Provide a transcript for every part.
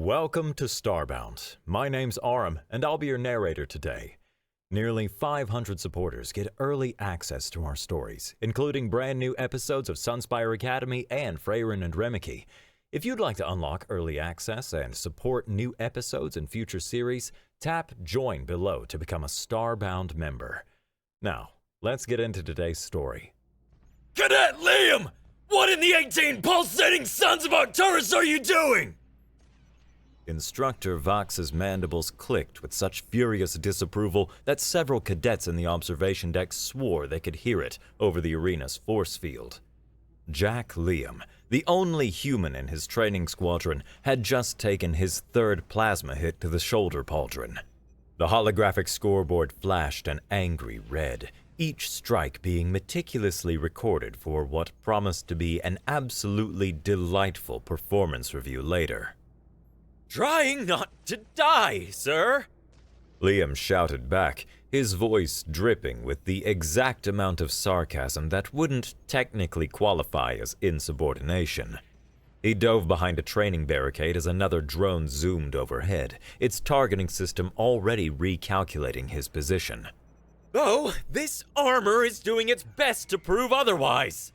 Welcome to Starbound. My name's Aram, and I'll be your narrator today. Nearly 500 supporters get early access to our stories, including brand new episodes of Sunspire Academy and Freyrin and Remike. If you'd like to unlock early access and support new episodes and future series, tap Join below to become a Starbound member. Now, let's get into today's story. Cadet Liam! What in the 18 pulsating suns of Arcturus are you doing? Instructor Vox's mandibles clicked with such furious disapproval that several cadets in the observation deck swore they could hear it over the arena's force field. Jack Liam, the only human in his training squadron, had just taken his third plasma hit to the shoulder pauldron. The holographic scoreboard flashed an angry red, each strike being meticulously recorded for what promised to be an absolutely delightful performance review later. Trying not to die, sir! Liam shouted back, his voice dripping with the exact amount of sarcasm that wouldn't technically qualify as insubordination. He dove behind a training barricade as another drone zoomed overhead, its targeting system already recalculating his position. Though, this armor is doing its best to prove otherwise.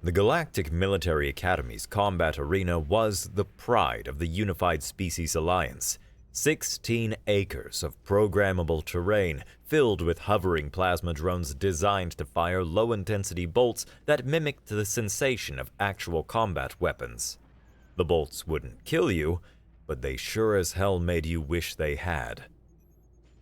The Galactic Military Academy's combat arena was the pride of the Unified Species Alliance. 16 acres of programmable terrain filled with hovering plasma drones designed to fire low-intensity bolts that mimicked the sensation of actual combat weapons. The bolts wouldn't kill you, but they sure as hell made you wish they had.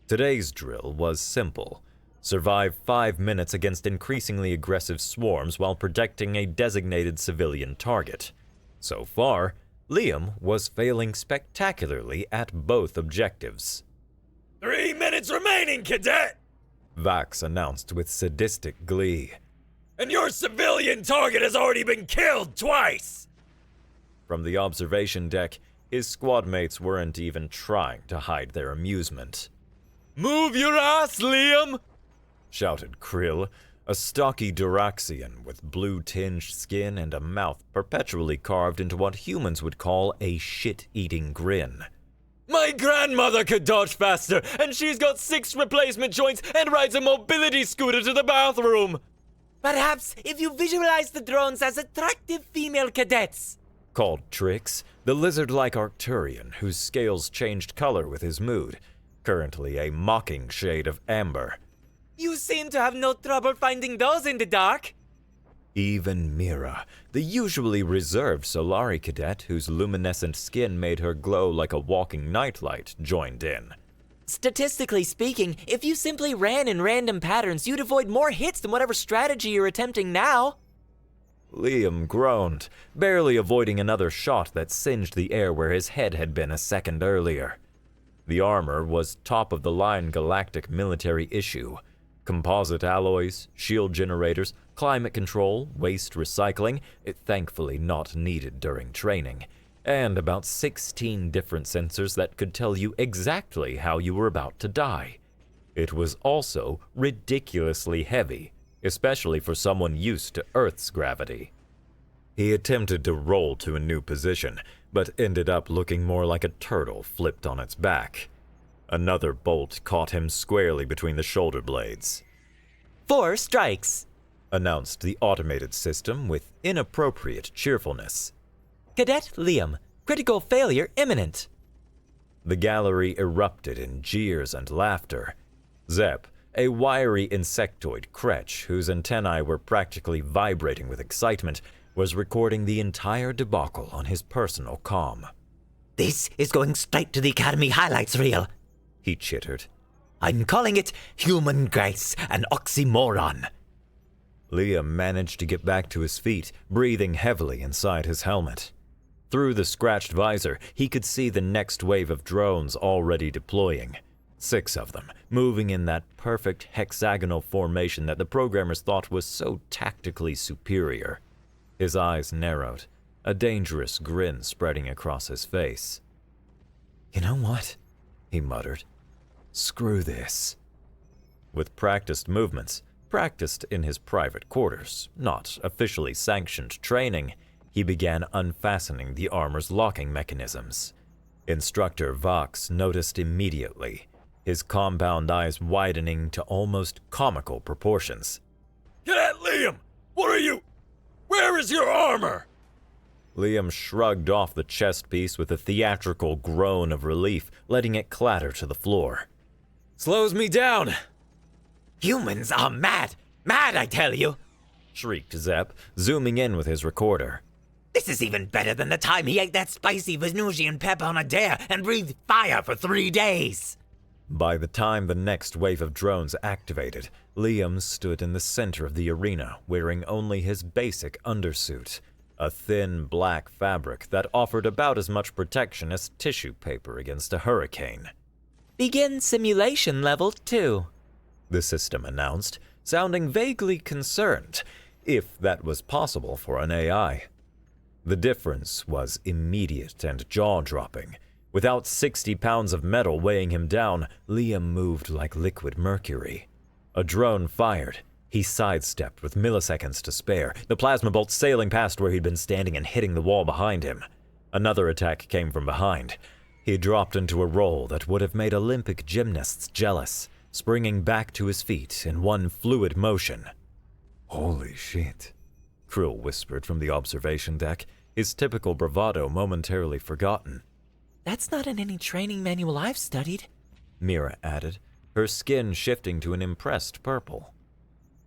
Today's drill was simple. Survive 5 minutes against increasingly aggressive swarms while protecting a designated civilian target. So far, Liam was failing spectacularly at both objectives. 3 minutes remaining, cadet! Vax announced with sadistic glee. And your civilian target has already been killed twice! From the observation deck, his squad mates weren't even trying to hide their amusement. Move your ass, Liam! Shouted Krill, a stocky Duraxian with blue-tinged skin and a mouth perpetually carved into what humans would call a shit-eating grin. My grandmother could dodge faster, and she's got 6 replacement joints and rides a mobility scooter to the bathroom! Perhaps if you visualize the drones as attractive female cadets, called Trix, the lizard-like Arcturian whose scales changed color with his mood, currently a mocking shade of amber. You seem to have no trouble finding those in the dark. Even Mira, the usually reserved Solari cadet whose luminescent skin made her glow like a walking nightlight, joined in. Statistically speaking, if you simply ran in random patterns, you'd avoid more hits than whatever strategy you're attempting now. Liam groaned, barely avoiding another shot that singed the air where his head had been a second earlier. The armor was top-of-the-line galactic military issue. Composite alloys, shield generators, climate control, waste recycling, thankfully not needed during training, and about 16 different sensors that could tell you exactly how you were about to die. It was also ridiculously heavy, especially for someone used to Earth's gravity. He attempted to roll to a new position, but ended up looking more like a turtle flipped on its back. Another bolt caught him squarely between the shoulder blades. 4 strikes, announced the automated system with inappropriate cheerfulness. Cadet Liam, critical failure imminent. The gallery erupted in jeers and laughter. Zep, a wiry insectoid Kretch whose antennae were practically vibrating with excitement, was recording the entire debacle on his personal comm. This is going straight to the Academy highlights reel, he chittered. I'm calling it human grace, an oxymoron. Liam managed to get back to his feet, breathing heavily inside his helmet. Through the scratched visor, he could see the next wave of drones already deploying. 6 of them, moving in that perfect hexagonal formation that the programmers thought was so tactically superior. His eyes narrowed, a dangerous grin spreading across his face. "You know what?" he muttered. "Screw this." With practiced movements, practiced in his private quarters, not officially sanctioned training, he began unfastening the armor's locking mechanisms. Instructor Vox noticed immediately, his compound eyes widening to almost comical proportions. Cadet Liam! What are you? Where is your armor? Liam shrugged off the chest piece with a theatrical groan of relief, letting it clatter to the floor. Slows me down! Humans are mad! Mad, I tell you! Shrieked Zepp, zooming in with his recorder. This is even better than the time he ate that spicy Venusian pepper on a dare and breathed fire for 3 days! By the time the next wave of drones activated, Liam stood in the center of the arena wearing only his basic undersuit, a thin black fabric that offered about as much protection as tissue paper against a hurricane. Begin simulation level 2. The system announced, sounding vaguely concerned, if that was possible for an AI. The difference was immediate and jaw-dropping. Without 60 pounds of metal weighing him down, Liam moved like liquid mercury. A drone fired. He sidestepped with milliseconds to spare, the plasma bolt sailing past where he'd been standing and hitting the wall behind him. Another attack came from behind. He dropped into a roll that would have made Olympic gymnasts jealous, springing back to his feet in one fluid motion. "Holy shit," Krill whispered from the observation deck, his typical bravado momentarily forgotten. That's not in any training manual I've studied, Mira added, her skin shifting to an impressed purple.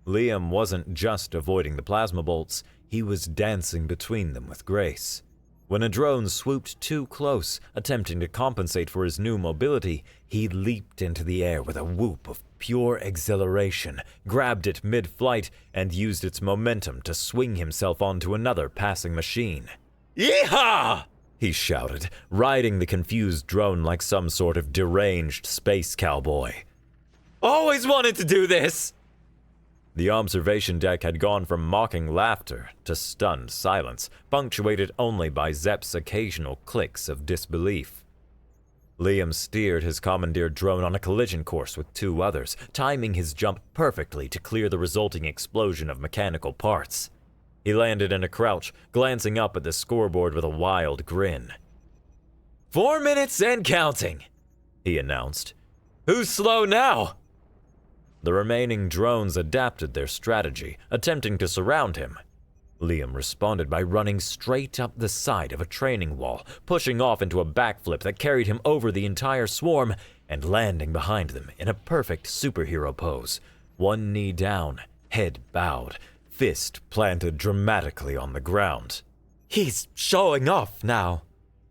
Liam wasn't just avoiding the plasma bolts, he was dancing between them with grace. When a drone swooped too close, attempting to compensate for his new mobility, he leaped into the air with a whoop of pure exhilaration, grabbed it mid-flight, and used its momentum to swing himself onto another passing machine. Yeehaw! He shouted, riding the confused drone like some sort of deranged space cowboy. Always wanted to do this! The observation deck had gone from mocking laughter to stunned silence, punctuated only by Zepp's occasional clicks of disbelief. Liam steered his commandeered drone on a collision course with 2 others, timing his jump perfectly to clear the resulting explosion of mechanical parts. He landed in a crouch, glancing up at the scoreboard with a wild grin. 4 minutes and counting, he announced. Who's slow now? The remaining drones adapted their strategy, attempting to surround him. Liam responded by running straight up the side of a training wall, pushing off into a backflip that carried him over the entire swarm and landing behind them in a perfect superhero pose, one knee down, head bowed, fist planted dramatically on the ground. He's showing off now,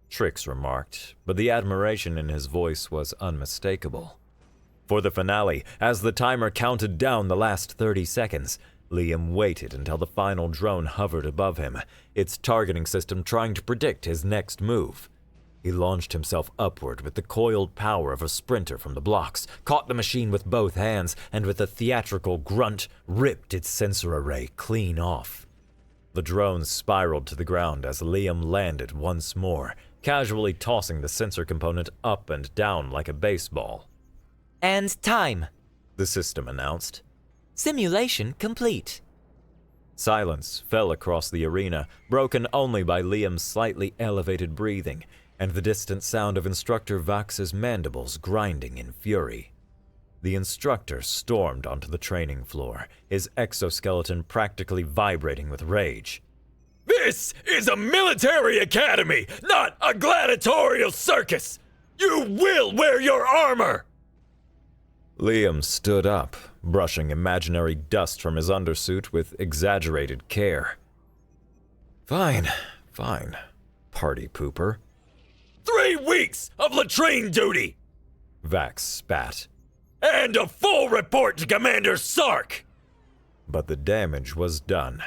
Trix remarked, but the admiration in his voice was unmistakable. For the finale, as the timer counted down the last 30 seconds, Liam waited until the final drone hovered above him, its targeting system trying to predict his next move. He launched himself upward with the coiled power of a sprinter from the blocks, caught the machine with both hands, and with a theatrical grunt, ripped its sensor array clean off. The drone spiraled to the ground as Liam landed once more, casually tossing the sensor component up and down like a baseball. And time. The system announced. Simulation complete. Silence fell across the arena, broken only by Liam's slightly elevated breathing and the distant sound of Instructor Vax's mandibles grinding in fury. The instructor stormed onto the training floor, his exoskeleton practically vibrating with rage. This is a military academy, not a gladiatorial circus! You will wear your armor! Liam stood up, brushing imaginary dust from his undersuit with exaggerated care. Fine, party pooper. 3 weeks of latrine duty! Vax spat. And a full report to Commander Sark! But the damage was done,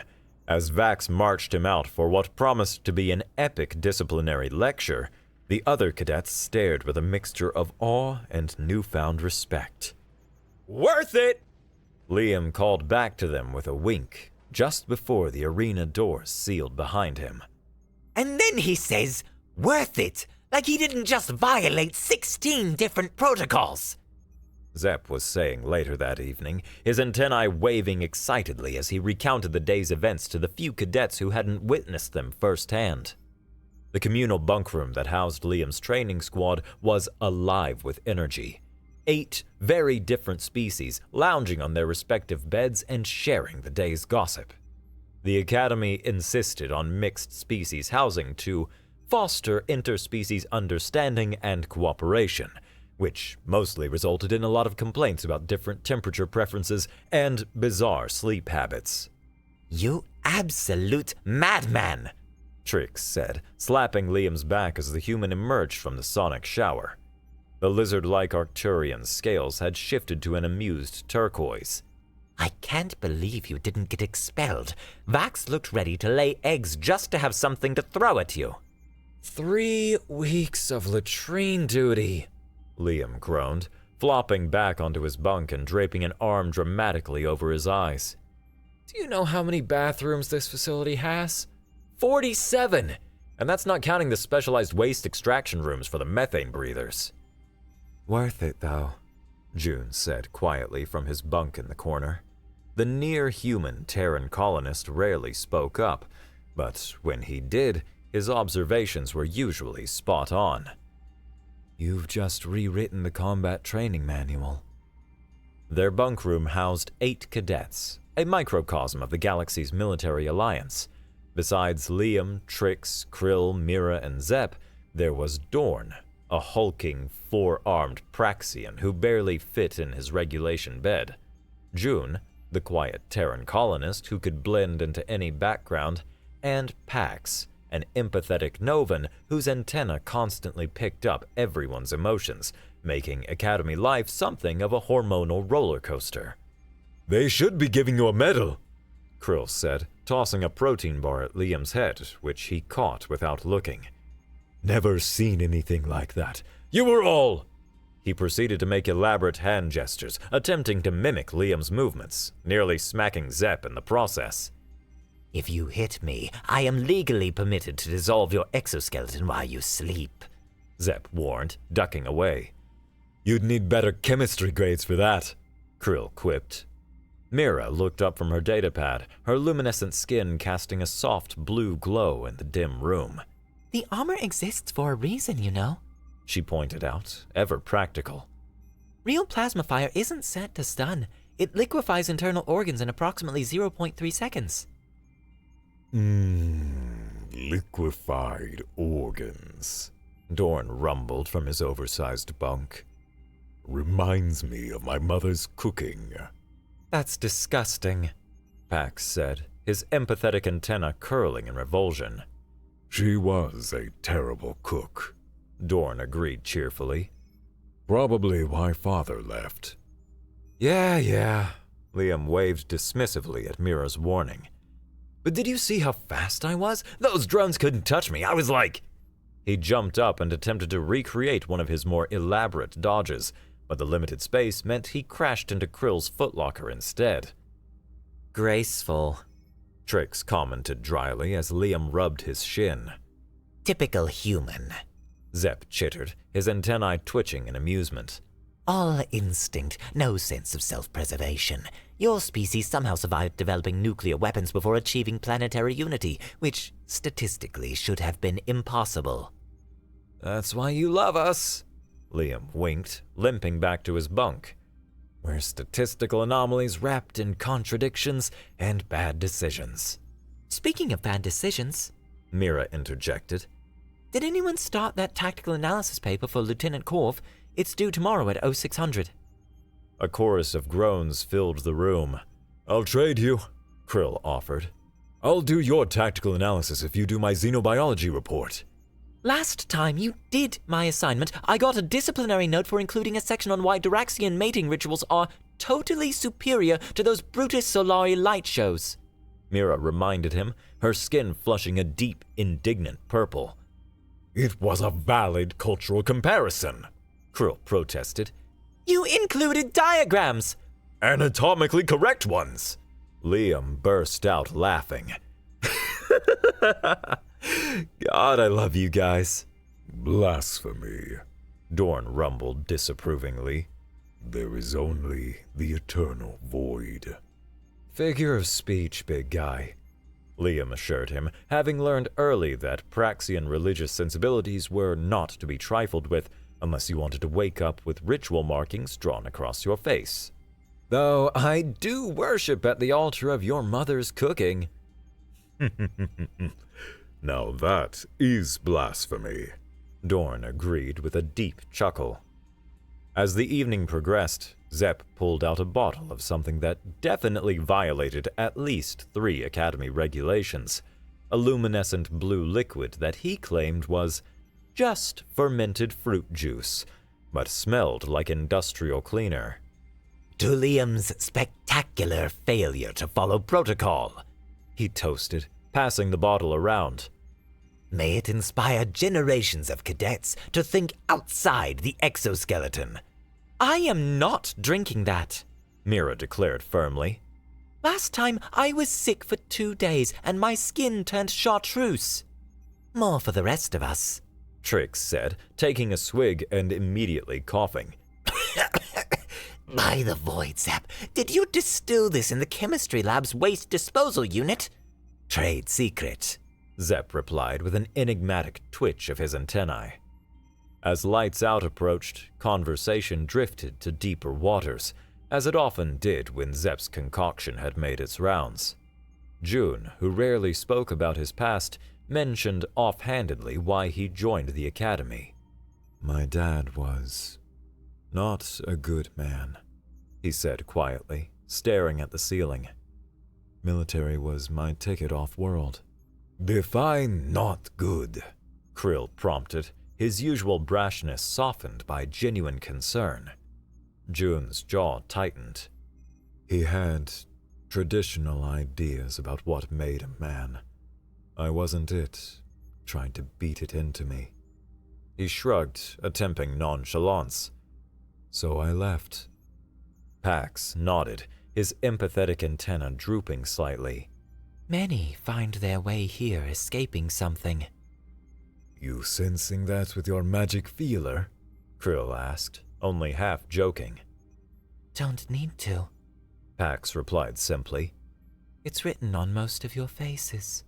as Vax marched him out for what promised to be an epic disciplinary lecture. The other cadets stared with a mixture of awe and newfound respect. Worth it! Liam called back to them with a wink, just before the arena doors sealed behind him. And then he says, worth it, like he didn't just violate 16 different protocols. Zepp was saying later that evening, his antennae waving excitedly as he recounted the day's events to the few cadets who hadn't witnessed them firsthand. The communal bunk room that housed Liam's training squad was alive with energy. 8 very different species lounging on their respective beds and sharing the day's gossip. The Academy insisted on mixed species housing to foster interspecies understanding and cooperation, which mostly resulted in a lot of complaints about different temperature preferences and bizarre sleep habits. You absolute madman! Trix said, slapping Liam's back as the human emerged from the sonic shower. The lizard-like Arcturian's scales had shifted to an amused turquoise. I can't believe you didn't get expelled. Vax looked ready to lay eggs just to have something to throw at you. 3 weeks of latrine duty, Liam groaned, flopping back onto his bunk and draping an arm dramatically over his eyes. Do you know how many bathrooms this facility has? 47! And that's not counting the specialized waste extraction rooms for the methane breathers. Worth it, though, June said quietly from his bunk in the corner. The near-human Terran colonist rarely spoke up, but when he did, his observations were usually spot on. You've just rewritten the combat training manual. Their bunk room housed 8 cadets, a microcosm of the galaxy's military alliance. Besides Liam, Trix, Krill, Mira, and Zep, there was Dorn, a hulking, 4-armed Praxian who barely fit in his regulation bed. June, the quiet Terran colonist who could blend into any background, and Pax, an empathetic Novan whose antenna constantly picked up everyone's emotions, making Academy life something of a hormonal roller coaster. They should be giving you a medal, Krill said, tossing a protein bar at Liam's head, which he caught without looking. Never seen anything like that. You were all... He proceeded to make elaborate hand gestures, attempting to mimic Liam's movements, nearly smacking Zep in the process. If you hit me, I am legally permitted to dissolve your exoskeleton while you sleep, Zep warned, ducking away. You'd need better chemistry grades for that, Krill quipped. Mira looked up from her datapad, her luminescent skin casting a soft blue glow in the dim room. The armor exists for a reason, you know, she pointed out, ever practical. Real plasma fire isn't set to stun. It liquefies internal organs in approximately 0.3 seconds. Liquefied organs, Dorn rumbled from his oversized bunk. Reminds me of my mother's cooking. That's disgusting, Pax said, his empathetic antenna curling in revulsion. She was a terrible cook, Dorn agreed cheerfully. Probably why father left. Yeah, Liam waved dismissively at Mira's warning. But did you see how fast I was? Those drones couldn't touch me. I was like... He jumped up and attempted to recreate one of his more elaborate dodges, but the limited space meant he crashed into Krill's footlocker instead. Graceful, Trix commented dryly as Liam rubbed his shin. Typical human. Zep chittered, his antennae twitching in amusement. All instinct, no sense of self-preservation. Your species somehow survived developing nuclear weapons before achieving planetary unity, which statistically should have been impossible. That's why you love us, Liam winked, limping back to his bunk. We're statistical anomalies wrapped in contradictions and bad decisions. Speaking of bad decisions, Mira interjected. Did anyone start that tactical analysis paper for Lieutenant Korv? It's due tomorrow at 0600. A chorus of groans filled the room. I'll trade you, Krill offered. I'll do your tactical analysis if you do my xenobiology report. Last time you did my assignment, I got a disciplinary note for including a section on why Duraxian mating rituals are totally superior to those Brutus Solari light shows. Mira reminded him, her skin flushing a deep, indignant purple. It was a valid cultural comparison, Krill protested. You included diagrams! Anatomically correct ones! Liam burst out laughing. God, I love you guys. Blasphemy, Dorn rumbled disapprovingly. There is only the eternal void. Figure of speech, big guy. Liam assured him, having learned early that Praxian religious sensibilities were not to be trifled with unless you wanted to wake up with ritual markings drawn across your face. Though I do worship at the altar of your mother's cooking. Now that is blasphemy, Dorn agreed with a deep chuckle. As the evening progressed, Zepp pulled out a bottle of something that definitely violated at least 3 Academy regulations, a luminescent blue liquid that he claimed was just fermented fruit juice, but smelled like industrial cleaner. To Liam's spectacular failure to follow protocol, He toasted, passing the bottle around. may it inspire generations of cadets to think outside the exoskeleton. I am not drinking that, Mira declared firmly. Last time I was sick for 2 days and my skin turned chartreuse. More for the rest of us. Trix said, taking a swig and immediately coughing. By the void, Zap, did you distill this in the chemistry lab's waste disposal unit? Trade secret. Zepp replied with an enigmatic twitch of his antennae. As Lights Out approached, conversation drifted to deeper waters, as it often did when Zepp's concoction had made its rounds. June, who rarely spoke about his past, mentioned offhandedly why he joined the academy. My dad was not a good man, he said quietly, staring at the ceiling. Military was my ticket off-world. Define not good, Krill prompted, his usual brashness softened by genuine concern. June's jaw tightened. He had traditional ideas about what made a man. I wasn't it, trying to beat it into me. He shrugged, attempting nonchalance. So I left. Pax nodded, his empathetic antenna drooping slightly. Many find their way here escaping something. You sensing that with your magic feeler? Krill asked, only half joking. Don't need to. Pax replied simply. It's written on most of your faces.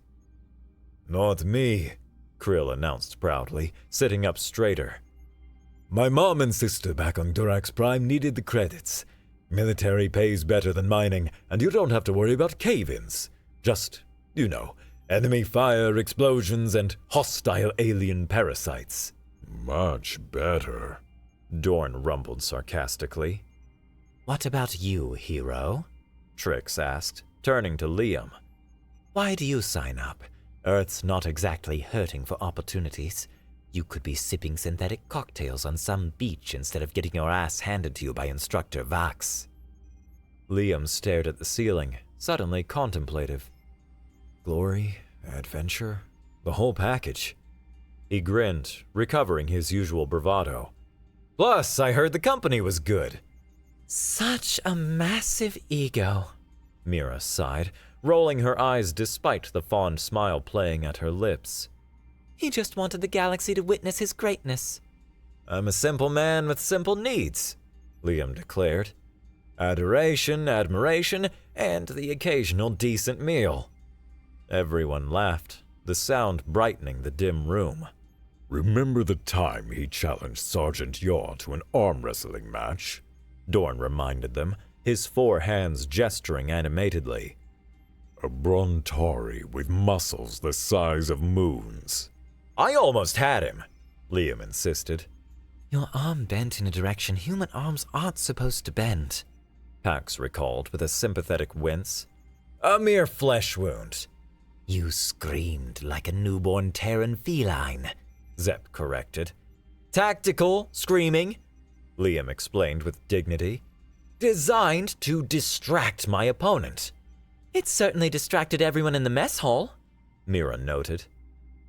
Not me, Krill announced proudly, sitting up straighter. My mom and sister back on Durax Prime needed the credits. Military pays better than mining, and you don't have to worry about cave-ins. Just, enemy fire, explosions, and hostile alien parasites. much better, Dorn rumbled sarcastically. What about you, hero? Trix asked, turning to Liam. Why do you sign up? Earth's not exactly hurting for opportunities. You could be sipping synthetic cocktails on some beach instead of getting your ass handed to you by Instructor Vax. Liam stared at the ceiling, suddenly contemplative. Glory, adventure, the whole package. He grinned, recovering his usual bravado. Plus, I heard the company was good. Such a massive ego, Mira sighed, rolling her eyes despite the fond smile playing at her lips. He just wanted the galaxy to witness his greatness. I'm a simple man with simple needs, Liam declared. Adoration, admiration, and the occasional decent meal. Everyone laughed, the sound brightening the dim room. Remember the time he challenged Sergeant Yaw to an arm wrestling match? Dorn reminded them, his 4 hands gesturing animatedly. A Brontari with muscles the size of moons. I almost had him, Liam insisted. Your arm bent in a direction human arms aren't supposed to bend, Pax recalled with a sympathetic wince. A mere flesh wound. You screamed like a newborn Terran feline, Zepp corrected. Tactical screaming, Liam explained with dignity. Designed to distract my opponent. It certainly distracted everyone in the mess hall, Mira noted.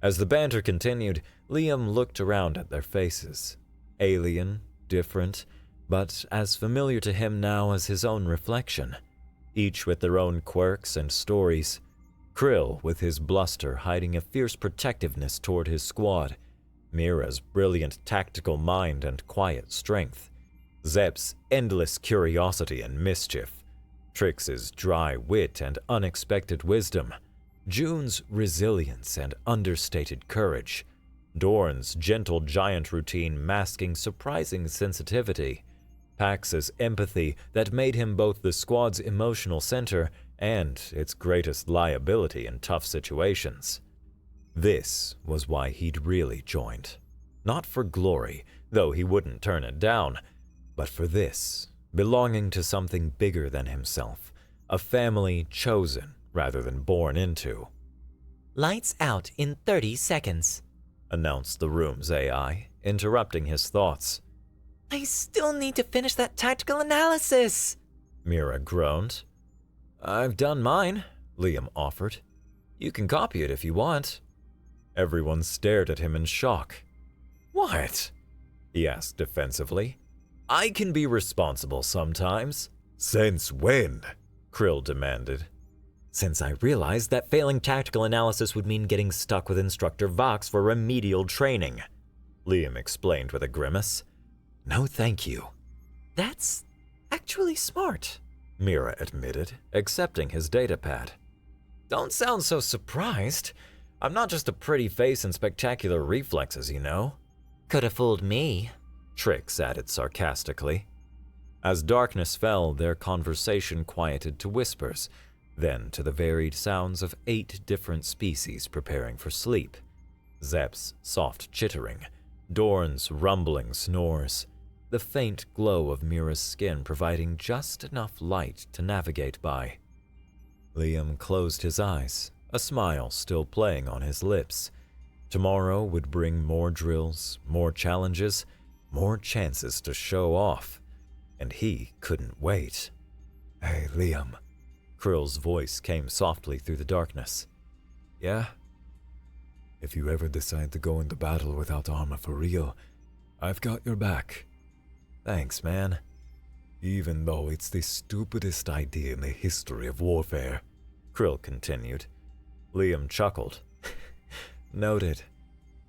As the banter continued, Liam looked around at their faces. Alien, different, but as familiar to him now as his own reflection, each with their own quirks and stories. Krill with his bluster hiding a fierce protectiveness toward his squad, Mira's brilliant tactical mind and quiet strength, Zepp's endless curiosity and mischief, Trix's dry wit and unexpected wisdom, June's resilience and understated courage, Dorn's gentle giant routine masking surprising sensitivity, Pax's empathy that made him both the squad's emotional center and its greatest liability in tough situations. This was why he'd really joined. Not for glory, though he wouldn't turn it down, but for this, belonging to something bigger than himself, a family chosen rather than born into. Lights out in 30 seconds, announced the room's AI, interrupting his thoughts. I still need to finish that tactical analysis, Mira groaned. I've done mine, Liam offered. You can copy it if you want. Everyone stared at him in shock. What? He asked defensively. I can be responsible sometimes. Since when? Krill demanded. Since I realized that failing tactical analysis would mean getting stuck with Instructor Vox for remedial training, Liam explained with a grimace. No thank you. That's actually smart, Mira admitted, accepting his datapad. Don't sound so surprised. I'm not just a pretty face and spectacular reflexes, you know. Could have fooled me, Trix added sarcastically. As darkness fell, their conversation quieted to whispers, then to the varied sounds of 8 different species preparing for sleep. Zep's soft chittering, Dorn's rumbling snores, the faint glow of Mira's skin providing just enough light to navigate by. Liam closed his eyes, a smile still playing on his lips. Tomorrow would bring more drills, more challenges, more chances to show off, and he couldn't wait. Hey, Liam. Krill's voice came softly through the darkness. Yeah? If you ever decide to go into battle without armor for real, I've got your back. Thanks, man. Even though it's the stupidest idea in the history of warfare, Krill continued. Liam chuckled. Noted.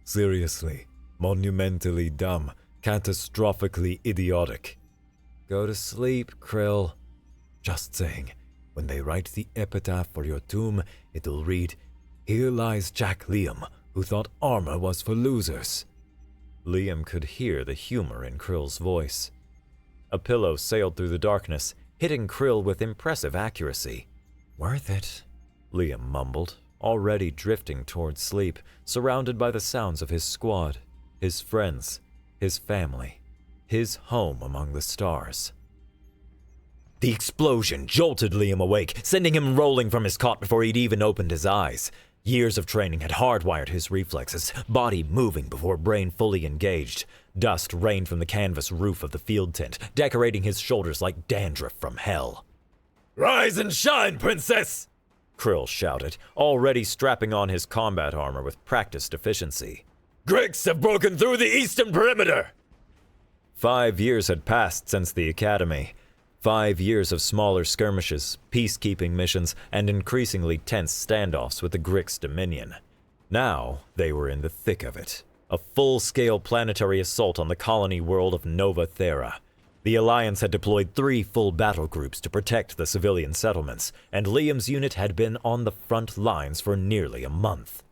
Seriously, monumentally dumb, catastrophically idiotic. Go to sleep, Krill. Just saying, when they write the epitaph for your tomb, it'll read, "Here lies Jack Liam, who thought armor was for losers." Liam could hear the humor in Krill's voice. A pillow sailed through the darkness, hitting Krill with impressive accuracy. Worth it, Liam mumbled, already drifting towards sleep, surrounded by the sounds of his squad, his friends, his family, his home among the stars. The explosion jolted Liam awake, sending him rolling from his cot before he'd even opened his eyes. Years of training had hardwired his reflexes, body moving before brain fully engaged. Dust rained from the canvas roof of the field tent, decorating his shoulders like dandruff from hell. Rise and shine, princess! Krill shouted, already strapping on his combat armor with practiced efficiency. Grix have broken through the eastern perimeter! 5 years had passed since the academy. 5 years of smaller skirmishes, peacekeeping missions, and increasingly tense standoffs with the Grix Dominion. Now, they were in the thick of it. A full-scale planetary assault on the colony world of Nova Thera. The Alliance had deployed 3 full battle groups to protect the civilian settlements, and Liam's unit had been on the front lines for nearly a month.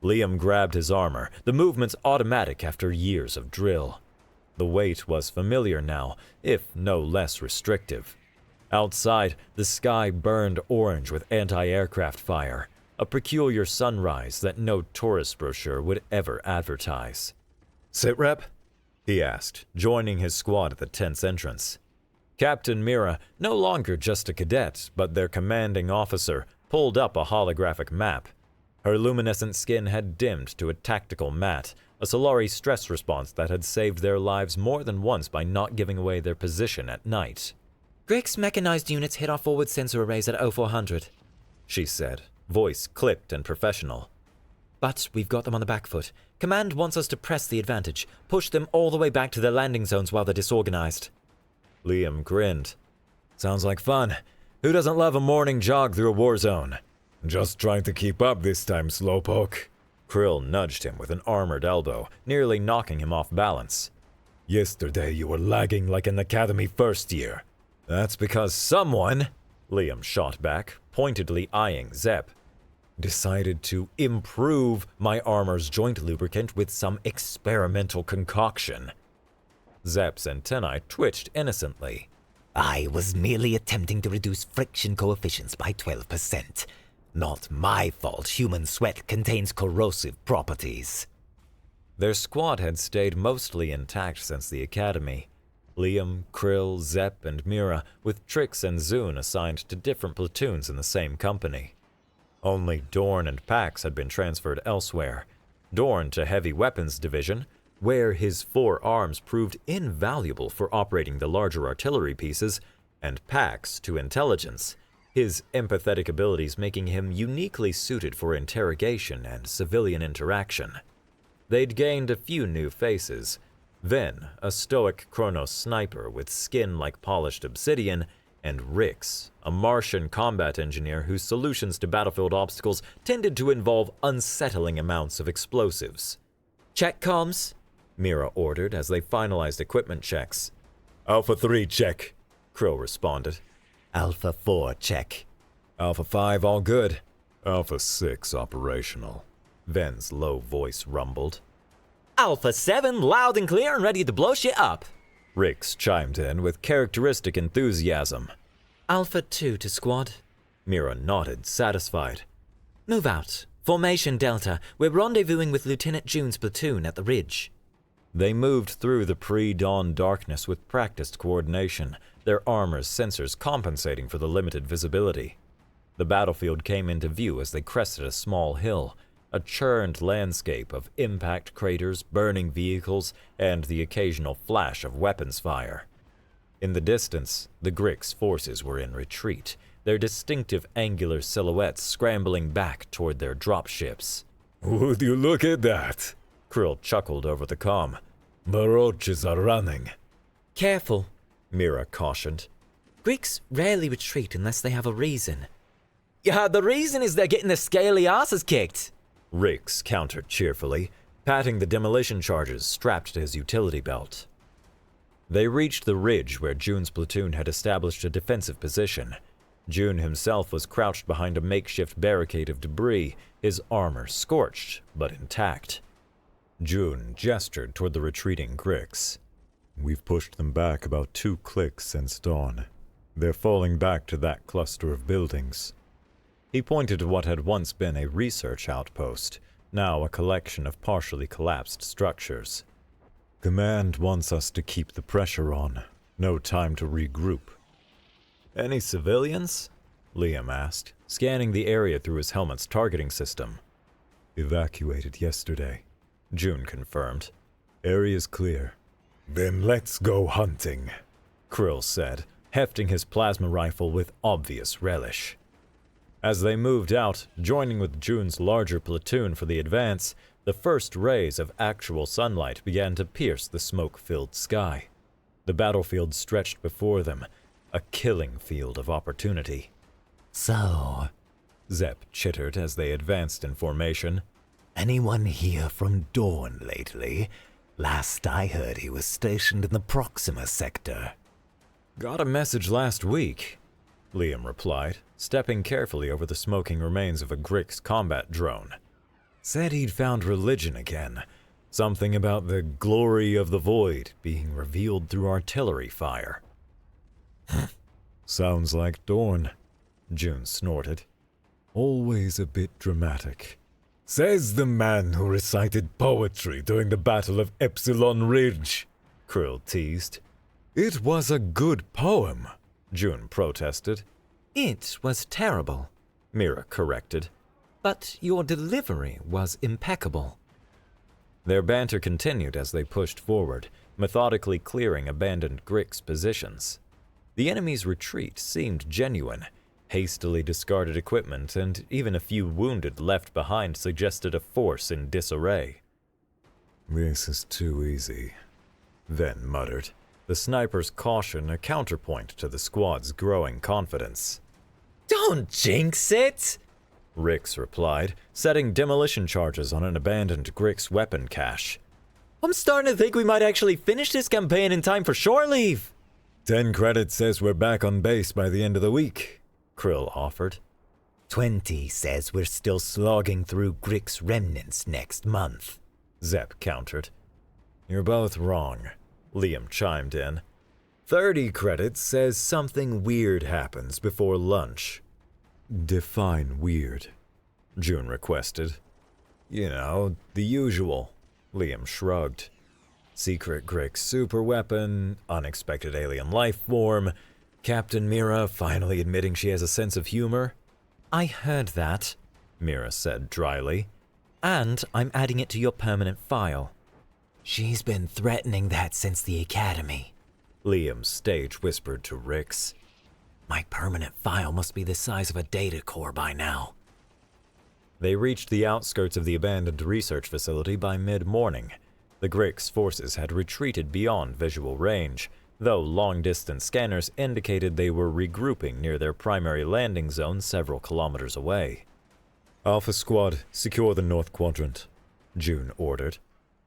Liam grabbed his armor, the movements automatic after years of drill. The weight was familiar now, if no less restrictive. Outside, the sky burned orange with anti-aircraft fire, a peculiar sunrise that no tourist brochure would ever advertise. "Sitrep?" he asked, joining his squad at the tent's entrance. Captain Mira, no longer just a cadet, but their commanding officer, pulled up a holographic map. Her luminescent skin had dimmed to a tactical matte, a Solari stress response that had saved their lives more than once by not giving away their position at night. Grix mechanized units hit our forward sensor arrays at 0400, she said, voice clipped and professional. But we've got them on the back foot. Command wants us to press the advantage, push them all the way back to their landing zones while they're disorganized. Liam grinned. Sounds like fun. Who doesn't love a morning jog through a war zone? Just trying to keep up this time, Slowpoke. Krill nudged him with an armored elbow, nearly knocking him off balance. Yesterday you were lagging like an academy first year. That's because someone, Liam shot back, pointedly eyeing Zep. decided to improve my armor's joint lubricant with some experimental concoction. Zep's antennae twitched innocently. I was merely attempting to reduce friction coefficients by 12%. Not my fault human sweat contains corrosive properties. Their squad had stayed mostly intact since the academy. Liam, Krill, Zep, and Mira, with Trix and Zune assigned to different platoons in the same company. Only Dorn and Pax had been transferred elsewhere. Dorn to Heavy Weapons Division, where his 4 arms proved invaluable for operating the larger artillery pieces, and Pax to Intelligence, his empathetic abilities making him uniquely suited for interrogation and civilian interaction. They'd gained a few new faces, then a stoic Kronos sniper with skin like polished obsidian, and Rix, a Martian combat engineer whose solutions to battlefield obstacles tended to involve unsettling amounts of explosives. Check comms, Mira ordered as they finalized equipment checks. Alpha 3 check, Krill responded. Alpha 4 check. Alpha 5 all good. Alpha 6 operational. Ven's low voice rumbled. Alpha 7 loud and clear and ready to blow shit up. Rix chimed in with characteristic enthusiasm. Alpha 2 to squad. Mira nodded, satisfied. Move out. Formation Delta. We're rendezvousing with Lieutenant June's platoon at the ridge. They moved through the pre-dawn darkness with practiced coordination, their armor's sensors compensating for the limited visibility. The battlefield came into view as they crested a small hill, a churned landscape of impact craters, burning vehicles, and the occasional flash of weapons fire. In the distance, the Grix forces were in retreat, their distinctive angular silhouettes scrambling back toward their dropships. Would you look at that? Krill chuckled over the comm. The roaches are running. Careful, Mira cautioned. Greeks rarely retreat unless they have a reason. Yeah, the reason is they're getting their scaly asses kicked. Rix countered cheerfully, patting the demolition charges strapped to his utility belt. They reached the ridge where June's platoon had established a defensive position. June himself was crouched behind a makeshift barricade of debris, his armor scorched but intact. June gestured toward the retreating Grix. We've pushed them back about 2 clicks since dawn. They're falling back to that cluster of buildings. He pointed to what had once been a research outpost, now a collection of partially collapsed structures. Command wants us to keep the pressure on. No time to regroup. Any civilians? Liam asked, scanning the area through his helmet's targeting system. Evacuated yesterday, June confirmed. Area's clear. Then let's go hunting, Krill said, hefting his plasma rifle with obvious relish. As they moved out, joining with June's larger platoon for the advance, the first rays of actual sunlight began to pierce the smoke-filled sky. The battlefield stretched before them, a killing field of opportunity. So, Zep chittered as they advanced in formation. anyone here from Dawn lately? Last I heard he was stationed in the Proxima sector. Got a message last week, Liam replied, stepping carefully over the smoking remains of a Grix combat drone. Said he'd found religion again. Something about the glory of the void being revealed through artillery fire. Sounds like Dawn, June snorted. always a bit dramatic. Says the man who recited poetry during the Battle of Epsilon Ridge, Krill teased. It was a good poem, June protested. It was terrible, Mira corrected. but your delivery was impeccable. Their banter continued as they pushed forward, methodically clearing abandoned Grix positions. The enemy's retreat seemed genuine. Hastily discarded equipment and even a few wounded left behind suggested a force in disarray. This is too easy, Ven muttered, the sniper's caution a counterpoint to the squad's growing confidence. Don't jinx it! Rix replied, setting demolition charges on an abandoned Grix weapon cache. I'm starting to think we might actually finish this campaign in time for shore leave. 10 credits says we're back on base by the end of the week, Krill offered. 20 says we're still slogging through Grick's remnants next month, Zep countered. You're both wrong, Liam chimed in. 30 credits says something weird happens before lunch. Define weird, June requested. You know, the usual, Liam shrugged. Secret Grick superweapon, unexpected alien life form, Captain Mira finally admitting she has a sense of humor. I heard that, Mira said dryly. and I'm adding it to your permanent file. She's been threatening that since the academy, Liam stage whispered to Rix. My permanent file must be the size of a data core by now. They reached the outskirts of the abandoned research facility by mid-morning. The Grick's forces had retreated beyond visual range, though long-distance scanners indicated they were regrouping near their primary landing zone several kilometers away. Alpha Squad, secure the North Quadrant, June ordered.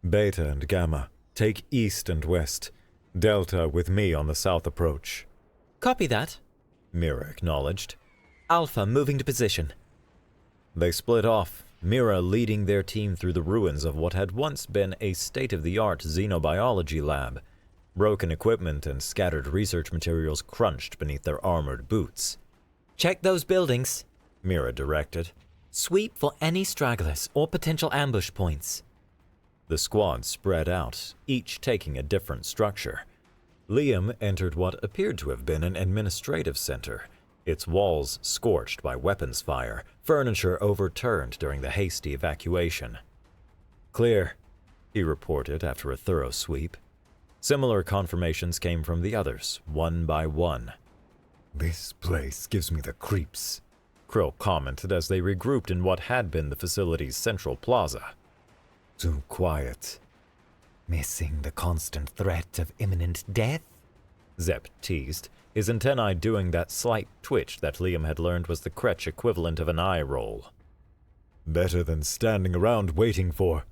Beta and Gamma, take east and west. Delta with me on the south approach. Copy that. Mira acknowledged. Alpha moving to position. They split off, Mira leading their team through the ruins of what had once been a state-of-the-art xenobiology lab. Broken equipment and scattered research materials crunched beneath their armored boots. Check those buildings, Mira directed. Sweep for any stragglers or potential ambush points. The squad spread out, each taking a different structure. Liam entered what appeared to have been an administrative center, its walls scorched by weapons fire, furniture overturned during the hasty evacuation. Clear, he reported after a thorough sweep. Similar confirmations came from the others, one by one. This place gives me the creeps, Krill commented as they regrouped in what had been the facility's central plaza. Too quiet. Missing the constant threat of imminent death? Zep teased, his antennae doing that slight twitch that Liam had learned was the Kretsch equivalent of an eye roll. Better than standing around waiting for.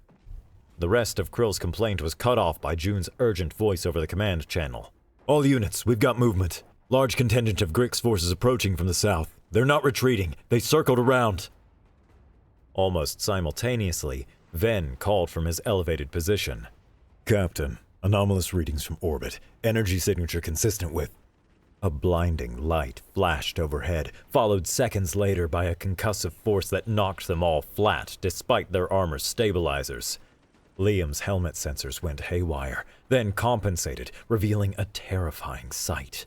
The rest of Krill's complaint was cut off by June's urgent voice over the command channel. All units, we've got movement. Large contingent of Grick's forces approaching from the south. They're not retreating. They circled around. Almost simultaneously, Ven called from his elevated position. Captain, anomalous readings from orbit. Energy signature consistent with... A blinding light flashed overhead, followed seconds later by a concussive force that knocked them all flat despite their armor's stabilizers. Liam's helmet sensors went haywire, then compensated, revealing a terrifying sight.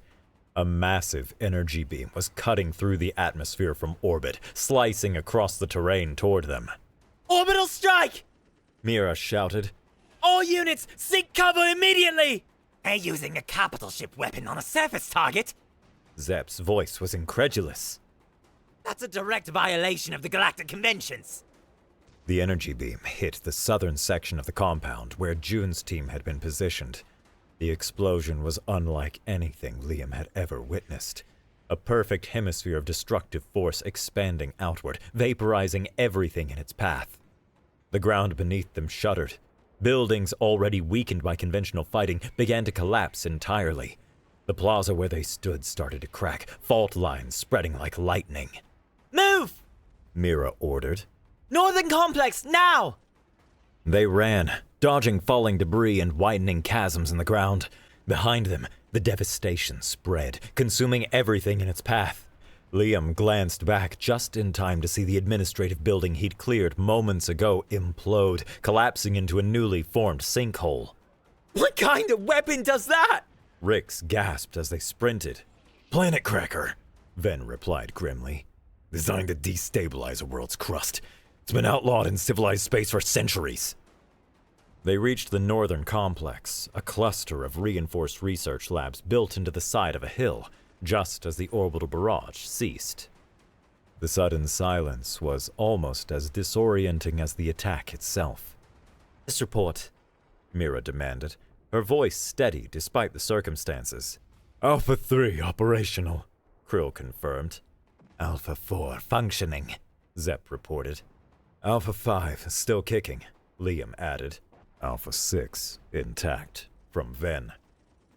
A massive energy beam was cutting through the atmosphere from orbit, slicing across the terrain toward them. Orbital strike! Mira shouted. All units, seek cover immediately! They're using a capital ship weapon on a surface target? Zep's voice was incredulous. That's a direct violation of the Galactic Conventions. The energy beam hit the southern section of the compound where June's team had been positioned. The explosion was unlike anything Liam had ever witnessed. A perfect hemisphere of destructive force expanding outward, vaporizing everything in its path. The ground beneath them shuddered. Buildings already weakened by conventional fighting began to collapse entirely. The plaza where they stood started to crack, fault lines spreading like lightning. Move! Mira ordered. Northern complex, now! They ran, dodging falling debris and widening chasms in the ground. Behind them, the devastation spread, consuming everything in its path. Liam glanced back just in time to see the administrative building he'd cleared moments ago implode, collapsing into a newly formed sinkhole. What kind of weapon does that? Rix gasped as they sprinted. Planet cracker, Ven replied grimly. designed to destabilize a world's crust. It's been outlawed in civilized space for centuries. They reached the northern complex, a cluster of reinforced research labs built into the side of a hill, just as the orbital barrage ceased. The sudden silence was almost as disorienting as the attack itself. This report, Mira demanded, her voice steady despite the circumstances. Alpha 3 operational, Krill confirmed. Alpha 4 functioning, Zep reported. Alpha 5 still kicking, Liam added. Alpha 6 intact, from Ven.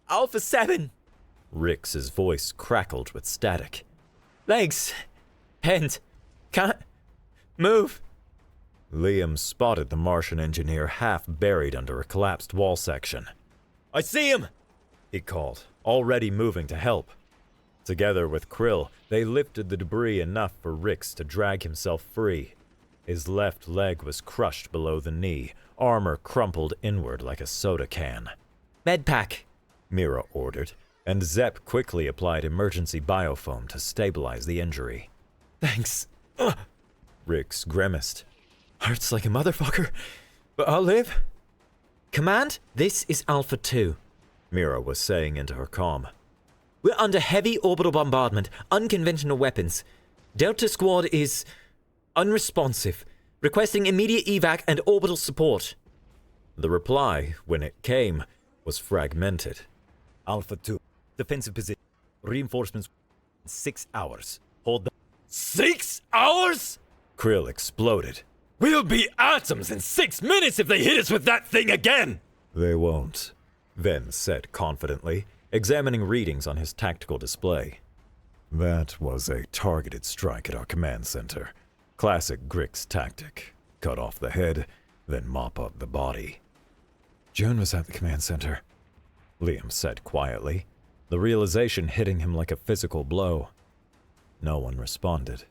Alpha 7! Rix's voice crackled with static. Legs! Bent! Can't move. Liam spotted the Martian engineer half buried under a collapsed wall section. I see him! He called, already moving to help. Together with Krill, they lifted the debris enough for Rix to drag himself free. His left leg was crushed below the knee, armor crumpled inward like a soda can. Medpack, Mira ordered, and Zepp quickly applied emergency biofoam to stabilize the injury. thanks. Rix grimaced. Hurts like a motherfucker, but I'll live. Command, this is Alpha 2. Mira was saying into her comm. We're under heavy orbital bombardment, unconventional weapons. Delta Squad is unresponsive, requesting immediate evac and orbital support. The reply, when it came, was fragmented. Alpha 2, defensive position. Reinforcements 6 hours. Hold the 6 hours? Krill exploded. We'll be atoms in 6 minutes if they hit us with that thing again! They won't, Ven said confidently, examining readings on his tactical display. That was a targeted strike at our command center. Classic Grix tactic. Cut off the head, then mop up the body. June was at the command center, Liam said quietly, the realization hitting him like a physical blow. No one responded.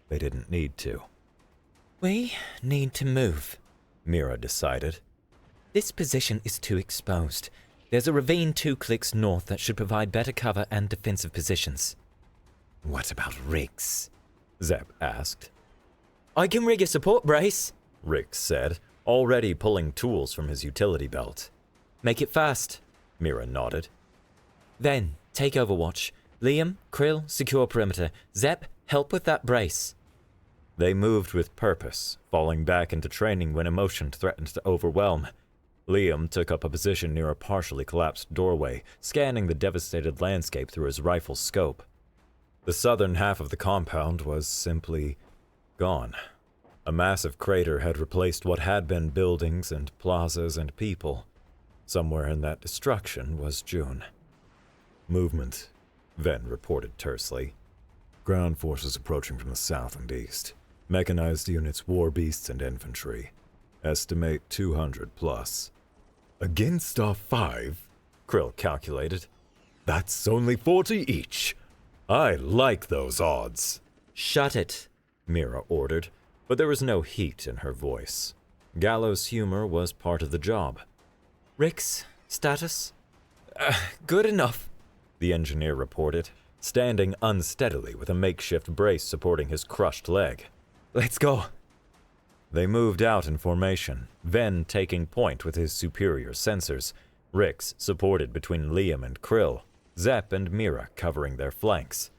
They didn't need to. We need to move, Mira decided. This position is too exposed. There's a ravine 2 clicks north that should provide better cover and defensive positions. What about Rix? Zepp asked. I can rig a support brace, Rix said, already pulling tools from his utility belt. Make it fast. Mira nodded. Then, take Overwatch. Liam, Krill, secure perimeter. Zepp, help with that brace. They moved with purpose, falling back into training when emotion threatened to overwhelm. Liam took up a position near a partially collapsed doorway, scanning the devastated landscape through his rifle's scope. The southern half of the compound was simply gone. A massive crater had replaced what had been buildings and plazas and people. Somewhere in that destruction was June. Movement, Ven reported tersely. Ground forces approaching from the south and east. Mechanized units, war beasts, and infantry. Estimate 200 plus. Against our 5? Krill calculated. That's only 40 each. I like those odds. Shut it, Mira ordered, but there was no heat in her voice. Gallows humor was part of the job. Rix, status? Good enough, the engineer reported, standing unsteadily with a makeshift brace supporting his crushed leg. Let's go. They moved out in formation, Ven taking point with his superior sensors, Rix supported between Liam and Krill, Zepp and Mira covering their flanks.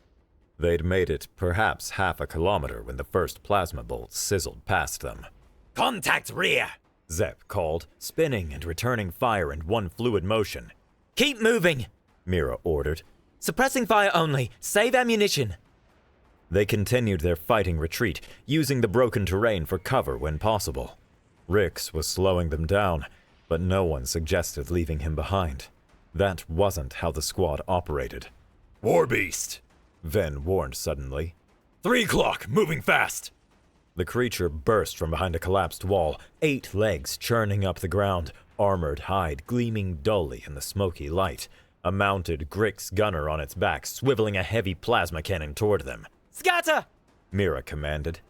They'd made it perhaps half a kilometer when the first plasma bolt sizzled past them. Contact rear! Zepp called, spinning and returning fire in one fluid motion. Keep moving, Mira ordered. Suppressing fire only. Save ammunition. They continued their fighting retreat, using the broken terrain for cover when possible. Rix was slowing them down, but no one suggested leaving him behind. That wasn't how the squad operated. War Beast! Ven warned suddenly. 3 o'clock, moving fast! The creature burst from behind a collapsed wall, 8 legs churning up the ground, armored hide gleaming dully in the smoky light, a mounted Grix gunner on its back swiveling a heavy plasma cannon toward them. Scatter! Mira commanded.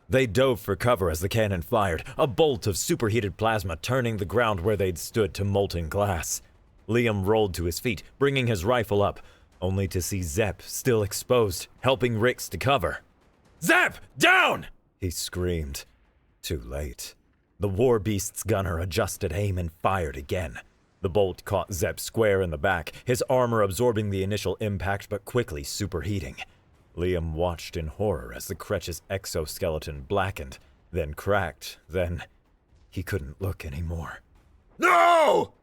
They dove for cover as the cannon fired, a bolt of superheated plasma turning the ground where they'd stood to molten glass. Liam rolled to his feet, bringing his rifle up, only to see Zepp still exposed, helping Rix to cover. Zepp, down! He screamed. Too late. The war beast's gunner adjusted aim and fired again. The bolt caught Zepp square in the back, his armor absorbing the initial impact but quickly superheating. Liam watched in horror as the Kretsch's exoskeleton blackened, then cracked, then he couldn't look anymore. No!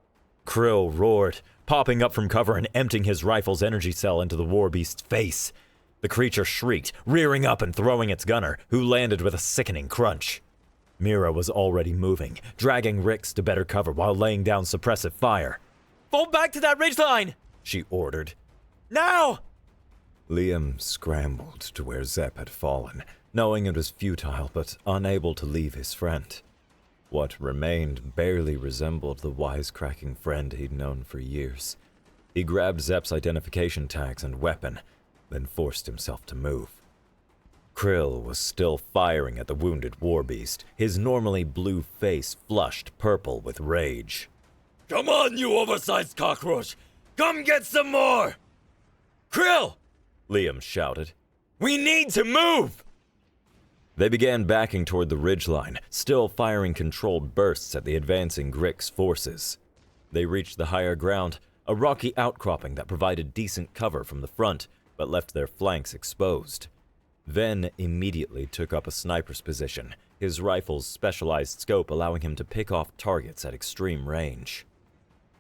Krill roared, popping up from cover and emptying his rifle's energy cell into the war beast's face. The creature shrieked, rearing up and throwing its gunner, who landed with a sickening crunch. Mira was already moving, dragging Rix to better cover while laying down suppressive fire. Fall back to that ridgeline! She ordered. Now! Liam scrambled to where Zepp had fallen, knowing it was futile but unable to leave his friend. What remained barely resembled the wisecracking friend he'd known for years. He grabbed Zepp's identification tags and weapon, then forced himself to move. Krill was still firing at the wounded warbeast, his normally blue face flushed purple with rage. Come on, you oversized cockroach! Come get some more! Krill! Liam shouted. We need to move! They began backing toward the ridgeline, still firing controlled bursts at the advancing Grix forces. They reached the higher ground, a rocky outcropping that provided decent cover from the front, but left their flanks exposed. Ven immediately took up a sniper's position, his rifle's specialized scope allowing him to pick off targets at extreme range.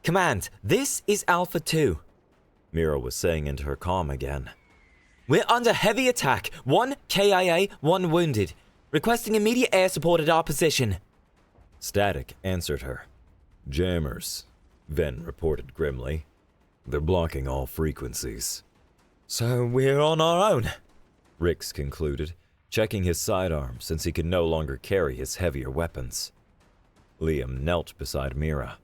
Command, this is Alpha 2. Mira was saying into her comm again. We're under heavy attack. 1 KIA, 1 wounded. Requesting immediate air support at our position. Static answered her. Jammers, Ven reported grimly. They're blocking all frequencies. So we're on our own, Rix concluded, checking his sidearm since he could no longer carry his heavier weapons. Liam knelt beside Mira.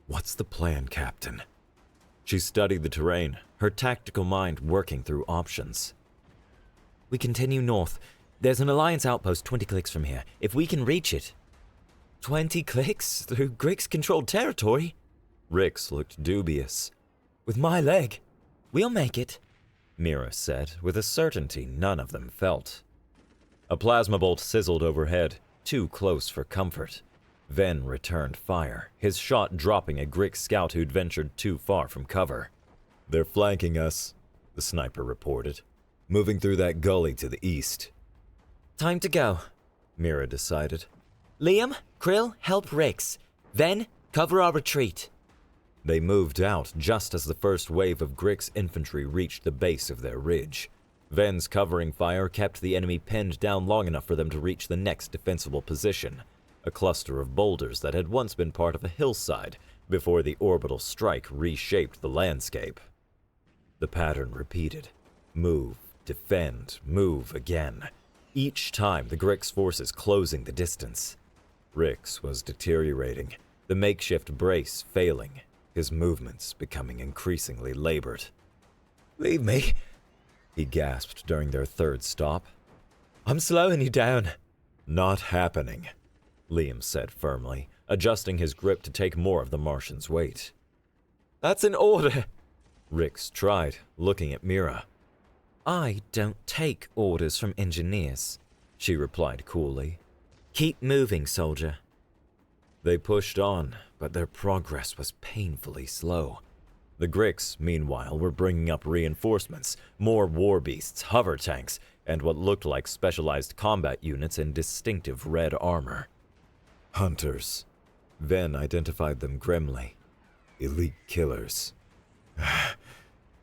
What's the plan, Captain? She studied the terrain, her tactical mind working through options. We continue north. There's an Alliance outpost 20 clicks from here. If we can reach it. 20 clicks through Grix-controlled territory? Rix looked dubious. With my leg, we'll make it, Mira said, with a certainty none of them felt. A plasma bolt sizzled overhead, too close for comfort. Ven returned fire, his shot dropping a Grix scout who'd ventured too far from cover. They're flanking us, the sniper reported, moving through that gully to the east. Time to go, Mira decided. Liam, Krill, help Rix. Ven, cover our retreat. They moved out just as the first wave of Grix infantry reached the base of their ridge. Ven's covering fire kept the enemy pinned down long enough for them to reach the next defensible position, a cluster of boulders that had once been part of a hillside before the orbital strike reshaped the landscape. The pattern repeated. Move, defend, move again. Each time the Grix forces closing the distance. Rix was deteriorating, the makeshift brace failing, his movements becoming increasingly labored. Leave me, he gasped during their third stop. I'm slowing you down. Not happening, Liam said firmly, adjusting his grip to take more of the Martian's weight. That's an order, Rix tried, looking at Mira. I don't take orders from engineers, she replied coolly. Keep moving, soldier. They pushed on, but their progress was painfully slow. The Grix, meanwhile, were bringing up reinforcements, more warbeasts, hover tanks, and what looked like specialized combat units in distinctive red armor. Hunters. Ven identified them grimly. Elite killers.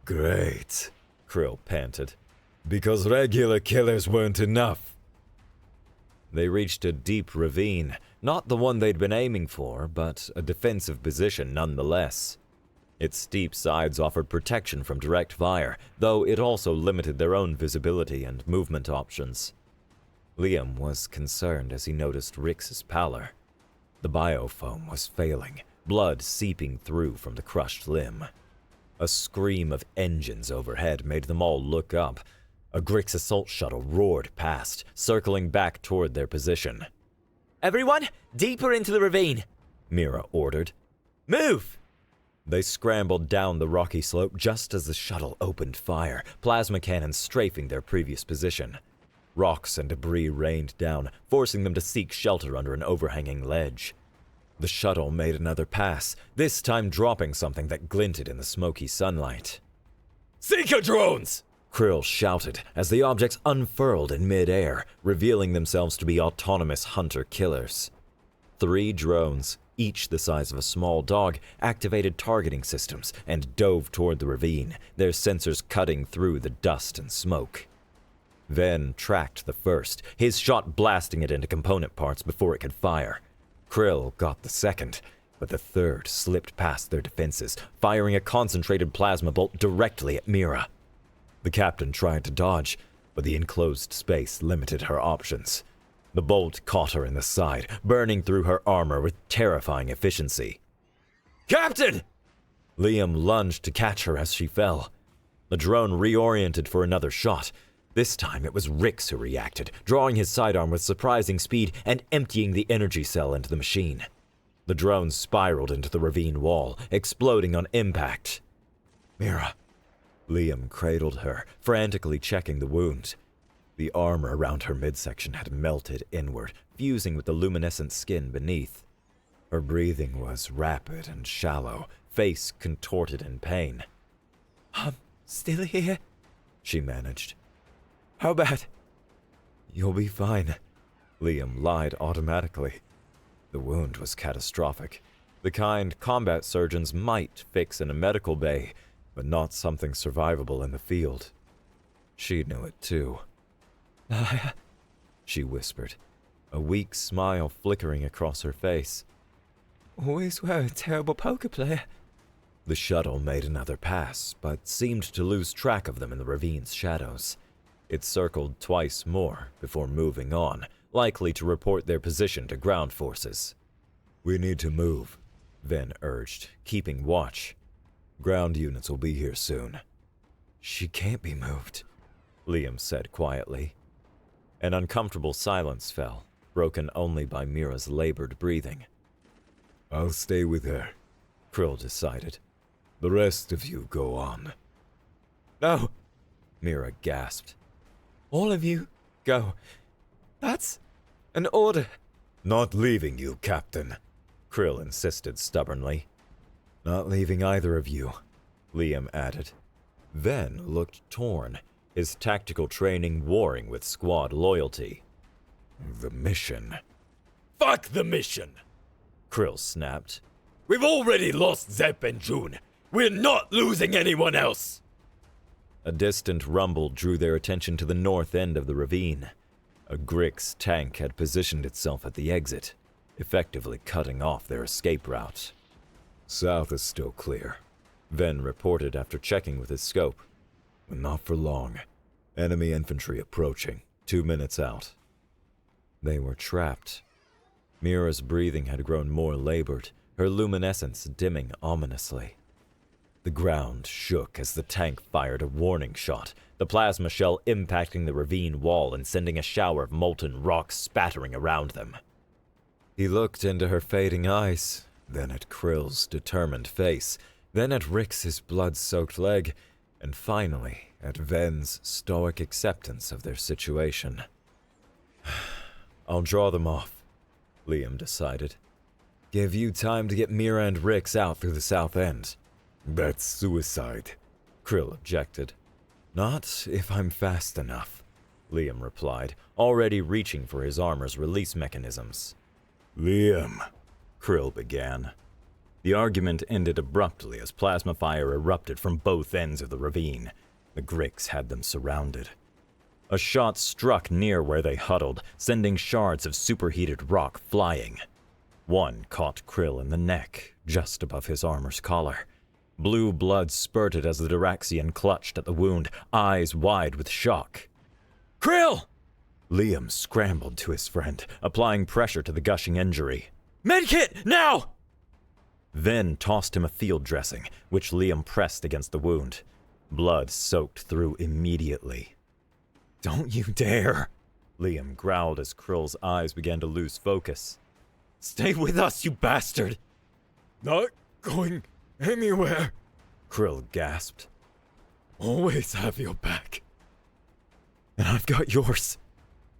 Great, Krill panted. Because regular killers weren't enough. They reached a deep ravine, not the one they'd been aiming for, but a defensive position nonetheless. Its steep sides offered protection from direct fire, though it also limited their own visibility and movement options. Liam was concerned as he noticed Rix's pallor. The biofoam was failing, blood seeping through from the crushed limb. A scream of engines overhead made them all look up. A Grix assault shuttle roared past, circling back toward their position. Everyone, deeper into the ravine, Mira ordered. Move! They scrambled down the rocky slope just as the shuttle opened fire, plasma cannons strafing their previous position. Rocks and debris rained down, forcing them to seek shelter under an overhanging ledge. The shuttle made another pass, this time dropping something that glinted in the smoky sunlight. Seeker drones! Krill shouted as the objects unfurled in mid-air, revealing themselves to be autonomous hunter-killers. 3 drones, each the size of a small dog, activated targeting systems and dove toward the ravine, their sensors cutting through the dust and smoke. Ven tracked the first, his shot blasting it into component parts before it could fire. Krill got the second, but the third slipped past their defenses, firing a concentrated plasma bolt directly at Mira. The captain tried to dodge, but the enclosed space limited her options. The bolt caught her in the side, burning through her armor with terrifying efficiency. "Captain!" Liam lunged to catch her as she fell. The drone reoriented for another shot. This time it was Rix who reacted, drawing his sidearm with surprising speed and emptying the energy cell into the machine. The drone spiraled into the ravine wall, exploding on impact. "Mira." Liam cradled her, frantically checking the wound. The armor around her midsection had melted inward, fusing with the luminescent skin beneath. Her breathing was rapid and shallow, face contorted in pain. "I'm still here," she managed. "How bad?" "You'll be fine," Liam lied automatically. The wound was catastrophic, the kind combat surgeons might fix in a medical bay, but not something survivable in the field. She knew it too. She whispered, a weak smile flickering across her face. "Always were a terrible poker player." The shuttle made another pass, but seemed to lose track of them in the ravine's shadows. It circled twice more before moving on, likely to report their position to ground forces. "We need to move," Ven urged, keeping watch. "Ground units will be here soon." "She can't be moved," Liam said quietly. An uncomfortable silence fell, broken only by Mira's labored breathing. "I'll stay with her," Krill decided. "The rest of you go on." "No," Mira gasped. "all of you go. That's an order." "Not leaving you, Captain." Krill insisted stubbornly. "Not leaving either of you," Liam added. Ven looked torn, his tactical training warring with squad loyalty. "The mission." "Fuck the mission!" Krill snapped. "We've already lost Zep and June. We're not losing anyone else!" A distant rumble drew their attention to the north end of the ravine. A Grix tank had positioned itself at the exit, effectively cutting off their escape route. "South is still clear," Ven reported after checking with his scope. "But not for long. Enemy infantry approaching. 2 minutes out." They were trapped. Mira's breathing had grown more labored, her luminescence dimming ominously. The ground shook as the tank fired a warning shot, the plasma shell impacting the ravine wall and sending a shower of molten rock spattering around them. He looked into her fading eyes, then at Krill's determined face, then at Rix's blood-soaked leg, and finally at Ven's stoic acceptance of their situation. "I'll draw them off," Liam decided. "Give you time to get Mira and Rix out through the south end." "That's suicide," Krill objected. "Not if I'm fast enough," Liam replied, already reaching for his armor's release mechanisms. "Liam," Krill began. The argument ended abruptly as plasma fire erupted from both ends of the ravine. The Grix had them surrounded. A shot struck near where they huddled, sending shards of superheated rock flying. One caught Krill in the neck, just above his armor's collar. Blue blood spurted as the Diraxian clutched at the wound, eyes wide with shock. "Krill!" Liam scrambled to his friend, applying pressure to the gushing injury. "Medkit, now!" Then tossed him a field dressing, which Liam pressed against the wound. Blood soaked through immediately. "Don't you dare!" Liam growled as Krill's eyes began to lose focus. "Stay with us, you bastard!" "Not going anywhere," Krill gasped. "Always have your back." "And I've got yours,"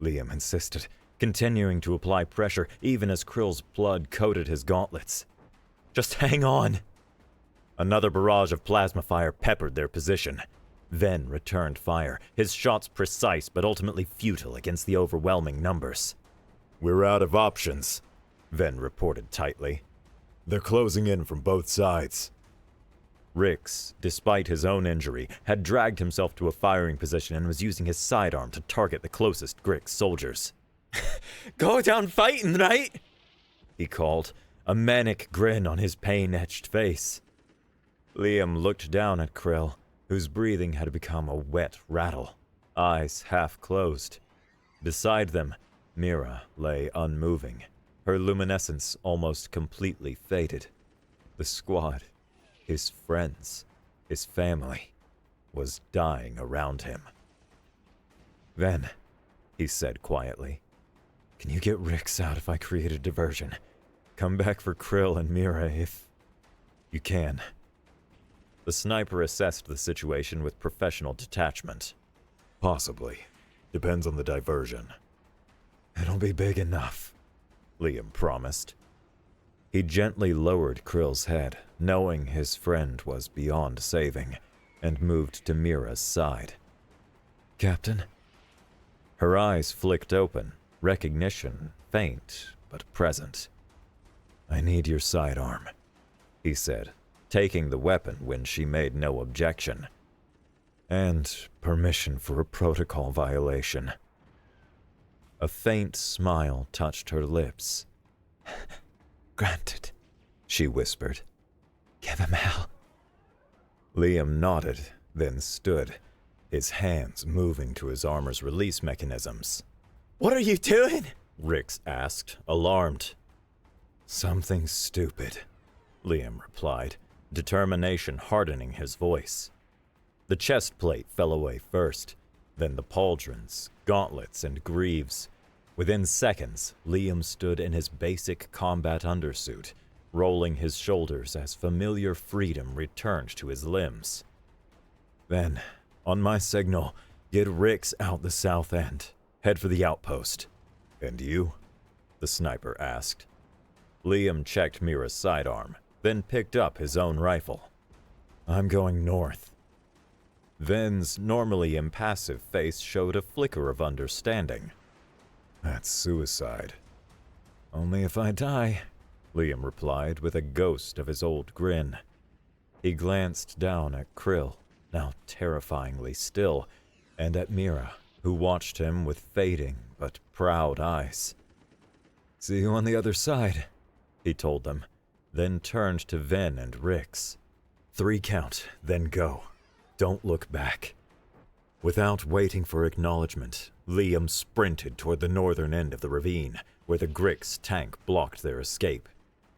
Liam insisted, continuing to apply pressure even as Krill's blood coated his gauntlets. "Just hang on." Another barrage of plasma fire peppered their position. Ven returned fire, his shots precise but ultimately futile against the overwhelming numbers. "We're out of options," Ven reported tightly. "They're closing in from both sides." Rix, despite his own injury, had dragged himself to a firing position and was using his sidearm to target the closest Grix soldiers. "Go down fighting, right?" he called, a manic grin on his pain-etched face. Liam looked down at Krill, whose breathing had become a wet rattle. eyes half closed. Beside them, Mira lay unmoving, her luminescence almost completely faded. The squad, his friends, his family, was dying around him. "Then," he said quietly, "can you get Rix out if I create a diversion? Come back for Krill and Mira if you can." The sniper assessed the situation with professional detachment. "Possibly. Depends on the diversion." "It'll be big enough," Liam promised. He gently lowered Krill's head, knowing his friend was beyond saving, and moved to Mira's side. "Captain?" Her eyes flicked open, recognition faint but present. "I need your sidearm," he said, taking the weapon when she made no objection. "And permission for a protocol violation." A faint smile touched her lips. Granted, She whispered. give him hell. Liam nodded, then stood, his hands moving to his armor's release mechanisms. What are you doing? Rix asked, alarmed. "Something stupid," Liam replied, determination hardening his voice. The chest plate fell away first, then the pauldrons, gauntlets, and greaves. Within seconds, Liam stood in his basic combat undersuit, rolling his shoulders as familiar freedom returned to his limbs. "Then, on my signal, get Rix out the south end. Head for the outpost." "And you?" the sniper asked. Liam checked Mira's sidearm, then picked up his own rifle. "I'm going north." Ven's normally impassive face showed a flicker of understanding. "That's suicide." "Only if I die," Liam replied with a ghost of his old grin. He glanced down at Krill, now terrifyingly still, and at Mira, who watched him with fading but proud eyes. "See you on the other side," he told them, then turned to Ven and Rix. 3 count, then go. Don't look back." Without waiting for acknowledgement, Liam sprinted toward the northern end of the ravine, where the Grix tank blocked their escape.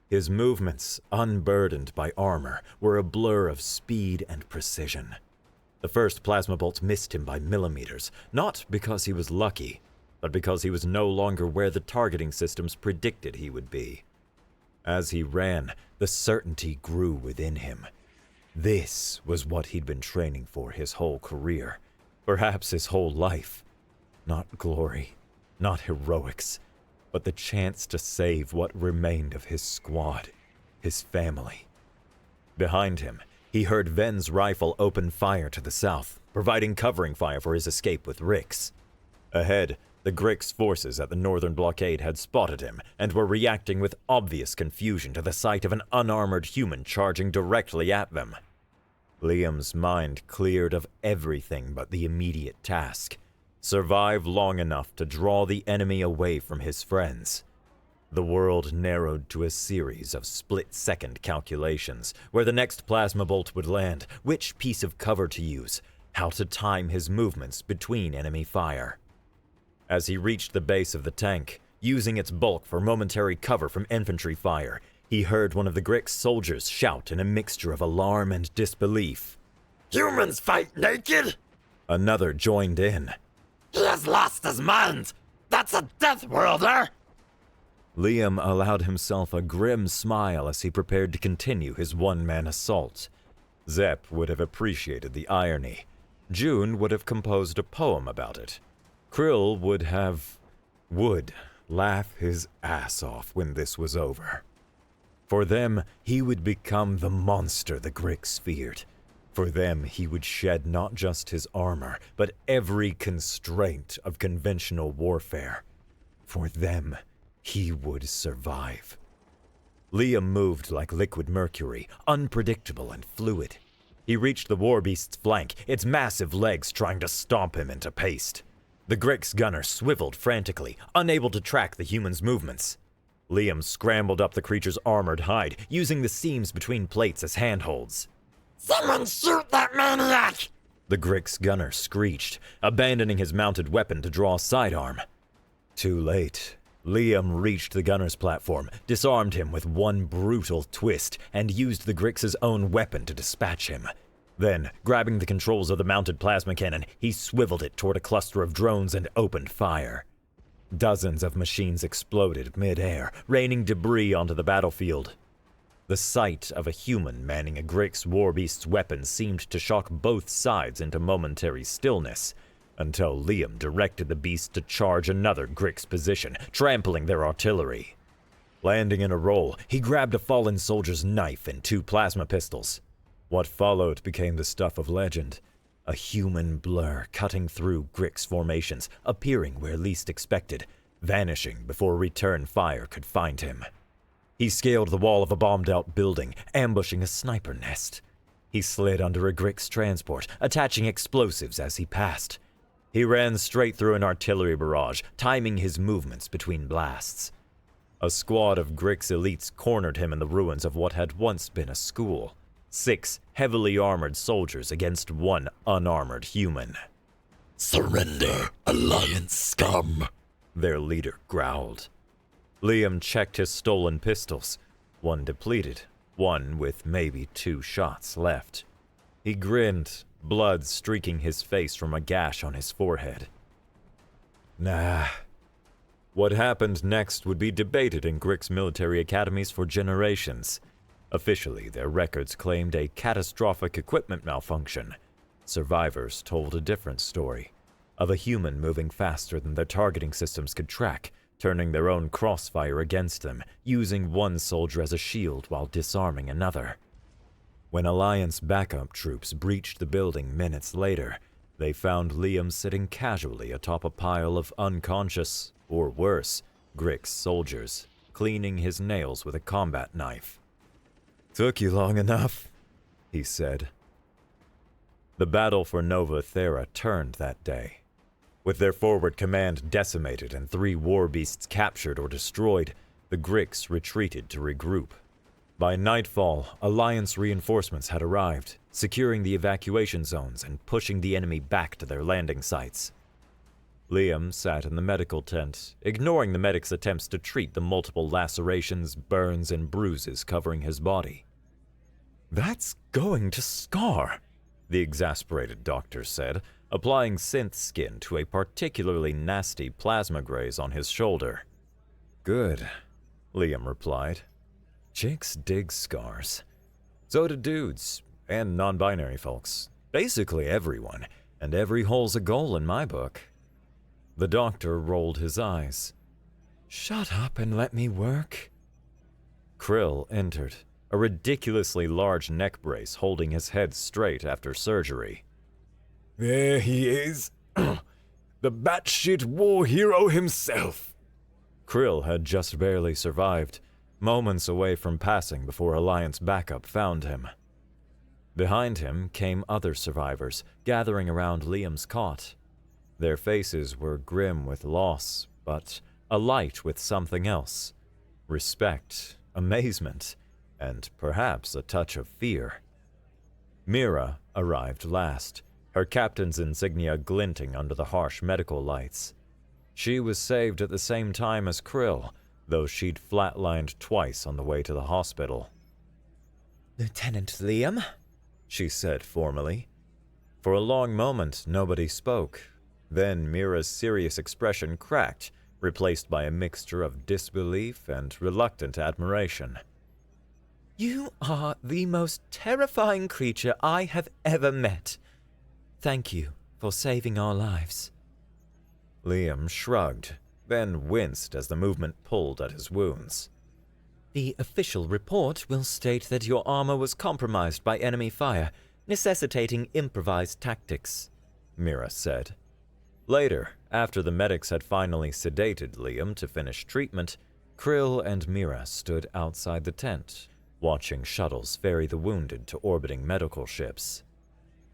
His movements, unburdened by armor, were a blur of speed and precision. The first plasma bolt missed him by millimeters, not because he was lucky, but because he was no longer where the targeting systems predicted he would be. As he ran, the certainty grew within him. This was what he'd been training for his whole career, perhaps his whole life. Not glory, not heroics, but the chance to save what remained of his squad, his family. Behind him, he heard Ven's rifle open fire to the south, providing covering fire for his escape with Rix. Ahead, the Grix forces at the northern blockade had spotted him and were reacting with obvious confusion to the sight of an unarmored human charging directly at them. Liam's mind cleared of everything but the immediate task: survive long enough to draw the enemy away from his friends. The world narrowed to a series of split-second calculations, where the next plasma bolt would land, which piece of cover to use, how to time his movements between enemy fire. As he reached the base of the tank, using its bulk for momentary cover from infantry fire, he heard one of the Grix soldiers shout in a mixture of alarm and disbelief. "Humans fight naked? Another joined in. He has lost his mind! That's a Deathworlder!" Liam allowed himself a grim smile as he prepared to continue his one-man assault. Zep would have appreciated the irony. June would have composed a poem about it. Krill would laugh his ass off when this was over. For them, he would become the monster the Grix feared. For them, he would shed not just his armor, but every constraint of conventional warfare. For them, he would survive. Liam moved like liquid mercury, unpredictable and fluid. He reached the warbeast's flank, its massive legs trying to stomp him into paste. The Grix gunner swiveled frantically, unable to track the human's movements. Liam scrambled up the creature's armored hide, using the seams between plates as handholds. "Someone shoot that maniac!" The Grix gunner screeched, abandoning his mounted weapon to draw a sidearm. Too late. Liam reached the gunner's platform, disarmed him with one brutal twist, and used the Grix's own weapon to dispatch him. Then, grabbing the controls of the mounted plasma cannon, he swiveled it toward a cluster of drones and opened fire. Dozens of machines exploded mid-air, raining debris onto the battlefield. The sight of a human manning a Grix warbeast's weapon seemed to shock both sides into momentary stillness, until Liam directed the beast to charge another Grix position, trampling their artillery. Landing in a roll, he grabbed a fallen soldier's knife and 2 plasma pistols. What followed became the stuff of legend. A human blur cutting through Grix formations, appearing where least expected, vanishing before return fire could find him. He scaled the wall of a bombed-out building, ambushing a sniper nest. He slid under a Grix transport, attaching explosives as he passed. He ran straight through an artillery barrage, timing his movements between blasts. A squad of Grix elites cornered him in the ruins of what had once been a school. 6 heavily armored soldiers against 1 unarmored human. Surrender, Alliance scum, their leader growled. Liam checked his stolen pistols, 1 depleted, 1 with maybe 2 shots left. He grinned, blood streaking his face from a gash on his forehead. Nah. What happened next would be debated in Grix military academies for generations. Officially, their records claimed a catastrophic equipment malfunction. Survivors told a different story, of a human moving faster than their targeting systems could track, turning their own crossfire against them, using 1 soldier as a shield while disarming another. When Alliance backup troops breached the building minutes later, they found Liam sitting casually atop a pile of unconscious, or worse, Grix soldiers, cleaning his nails with a combat knife. "Took you long enough," he said. The battle for Nova Thera turned that day. With their forward command decimated and 3 warbeasts captured or destroyed, the Grix retreated to regroup. By nightfall, Alliance reinforcements had arrived, securing the evacuation zones and pushing the enemy back to their landing sites. Liam sat in the medical tent, ignoring the medics' attempts to treat the multiple lacerations, burns, and bruises covering his body. "That's going to scar," the exasperated doctor said, applying synth skin to a particularly nasty plasma graze on his shoulder. "Good," Liam replied. "Chicks dig scars. So do dudes, and non-binary folks. Basically everyone, and every hole's a goal in my book." The doctor rolled his eyes. "Shut up and let me work." Krill entered, a ridiculously large neck brace holding his head straight after surgery. There he is. The batshit war hero himself. Krill had just barely survived, moments away from passing before Alliance backup found him. Behind him came other survivors, gathering around Liam's cot. Their faces were grim with loss, but alight with something else. Respect, amazement, and perhaps a touch of fear. Mira arrived last, her captain's insignia glinting under the harsh medical lights. She was saved at the same time as Krill, though she'd flatlined twice on the way to the hospital. "Lieutenant Liam?" she said formally. For a long moment, nobody spoke. Then Mira's serious expression cracked, replaced by a mixture of disbelief and reluctant admiration. "You are the most terrifying creature I have ever met. Thank you for saving our lives." Liam shrugged, then winced as the movement pulled at his wounds. "The official report will state that your armor was compromised by enemy fire, necessitating improvised tactics," Mira said. Later, after the medics had finally sedated Liam to finish treatment, Krill and Mira stood outside the tent, watching shuttles ferry the wounded to orbiting medical ships.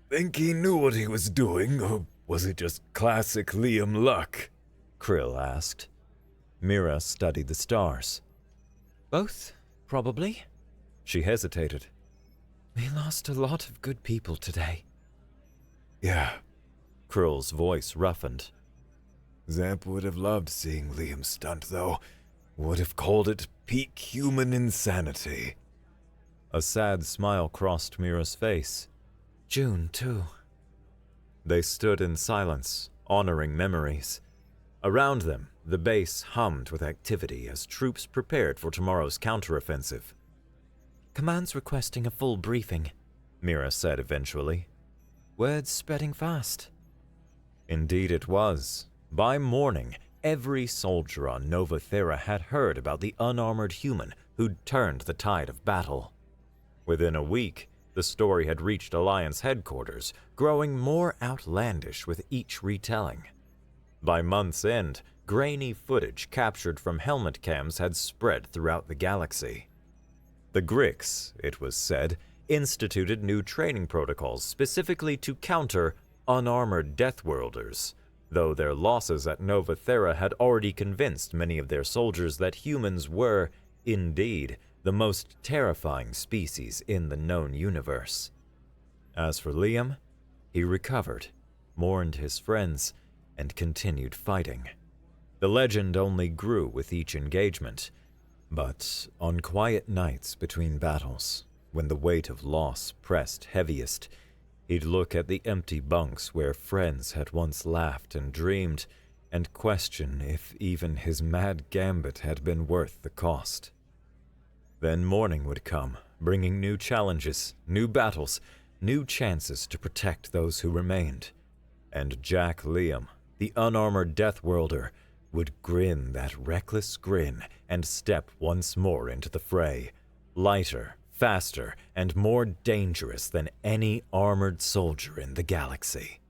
Think he knew what he was doing, or was it just classic Liam luck? Krill asked. Mira studied the stars. "Both, probably." She hesitated. "We lost a lot of good people today." Yeah, Krill's voice roughened. Zep would have loved seeing Liam stunt, though. Would have called it peak human insanity. A sad smile crossed Mira's face. June, too. They stood in silence, honoring memories. Around them, the base hummed with activity as troops prepared for tomorrow's counteroffensive. Command's requesting a full briefing, Mira said eventually. Word's spreading fast. Indeed it was. By morning, every soldier on Nova Thera had heard about the unarmored human who'd turned the tide of battle. Within a week, the story had reached Alliance headquarters, growing more outlandish with each retelling. By month's end, grainy footage captured from helmet cams had spread throughout the galaxy. The Grix, it was said, instituted new training protocols specifically to counter unarmored Deathworlders, though their losses at Nova Thera had already convinced many of their soldiers that humans were, indeed, the most terrifying species in the known universe. As for Liam, he recovered, mourned his friends, and continued fighting. The legend only grew with each engagement, but on quiet nights between battles, when the weight of loss pressed heaviest, he'd look at the empty bunks where friends had once laughed and dreamed, and question if even his mad gambit had been worth the cost. Then morning would come, bringing new challenges, new battles, new chances to protect those who remained. And Jack Liam, the unarmored Deathworlder, would grin that reckless grin and step once more into the fray, lighter, faster, and more dangerous than any armored soldier in the galaxy.